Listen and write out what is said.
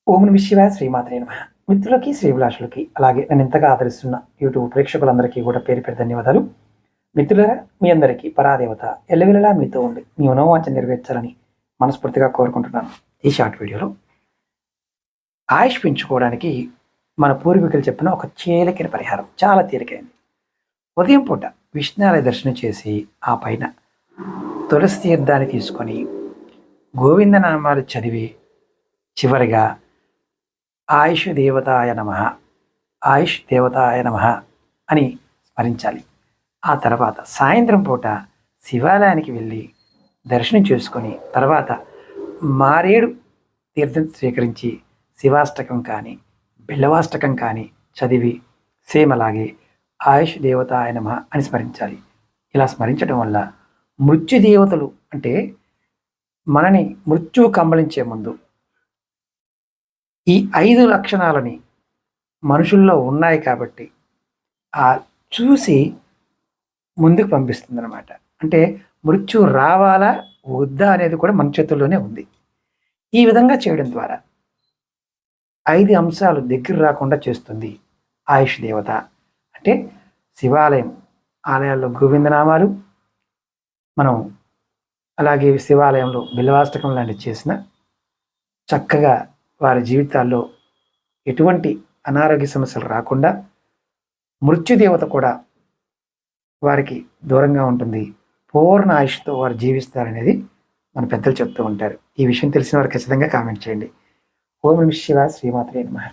ఓం నమః శివాయ శ్రీమాత్రే నమః. మిత్రులకి, శ్రీభిలాషులకి, అలాగే నన్ను ఇంతగా ఆదరిస్తున్న యూట్యూబ్ ప్రేక్షకులందరికీ కూడా పేరు పేరు ధన్యవాదాలు. మిత్రులారా, మీ అందరికీ పరాదేవత ఎల్లవెల్లలా మీతో ఉండి మీ మనోవాంఛ నెరవేర్చాలని మనస్ఫూర్తిగా కోరుకుంటున్నాను. ఈ షార్ట్ వీడియోలో ఆయుష్ పెంచుకోవడానికి మన పూర్వీకులు చెప్పిన ఒక తేలికైన పరిహారం, చాలా తేలికైంది. ఉదయం పూట విష్ణాలయ దర్శనం చేసి ఆ పైన తులసి తీర్థాన్ని తీసుకొని గోవిందనామాలు చదివి చివరిగా ఆయుష్ దేవతాయ నమః, ఆయుష్ దేవతాయ నమః అని స్మరించాలి. ఆ తర్వాత సాయంత్రం పూట శివాలయానికి వెళ్ళి దర్శనం చేసుకొని తర్వాత మారేడు తీర్థం స్వీకరించి శివాష్టకం కానీ బిల్లవాష్టకం కానీ చదివి సేమ్ అలాగే ఆయుష్ దేవతాయ నమః అని స్మరించాలి. ఇలా స్మరించడం వల్ల మృత్యుదేవతలు అంటే మనని మృత్యువు కమ్మలించే ముందు ఈ 5 లక్షణాలని మనుషుల్లో ఉన్నాయి కాబట్టి ఆ చూసి ముందుకు పంపిస్తుందన్నమాట. అంటే మృత్యువు రావాలా వద్దా అనేది కూడా మన చేతుల్లోనే ఉంది. ఈ విధంగా చేయడం ద్వారా 5 అంశాలు దగ్గర రాకుండా చేస్తుంది ఆయుష్ దేవత. అంటే శివాలయం, ఆలయాల్లో గోవిందనామాలు, మనం అలాగే శివాలయంలో బిల్వాష్టకం లాంటివి చేసిన చక్కగా వారి జీవితాల్లో ఎటువంటి అనారోగ్య సమస్యలు రాకుండా మృత్యుదేవత కూడా వారికి దూరంగా ఉంటుంది, పూర్ణ ఆయుష్తో వారు జీవిస్తారనేది మన పెద్దలు చెప్తూ ఉంటారు. ఈ విషయం తెలిసిన వారు ఖచ్చితంగా కామెంట్ చేయండి. ఓం నమః శివాయ శ్రీమాత్రే నమః.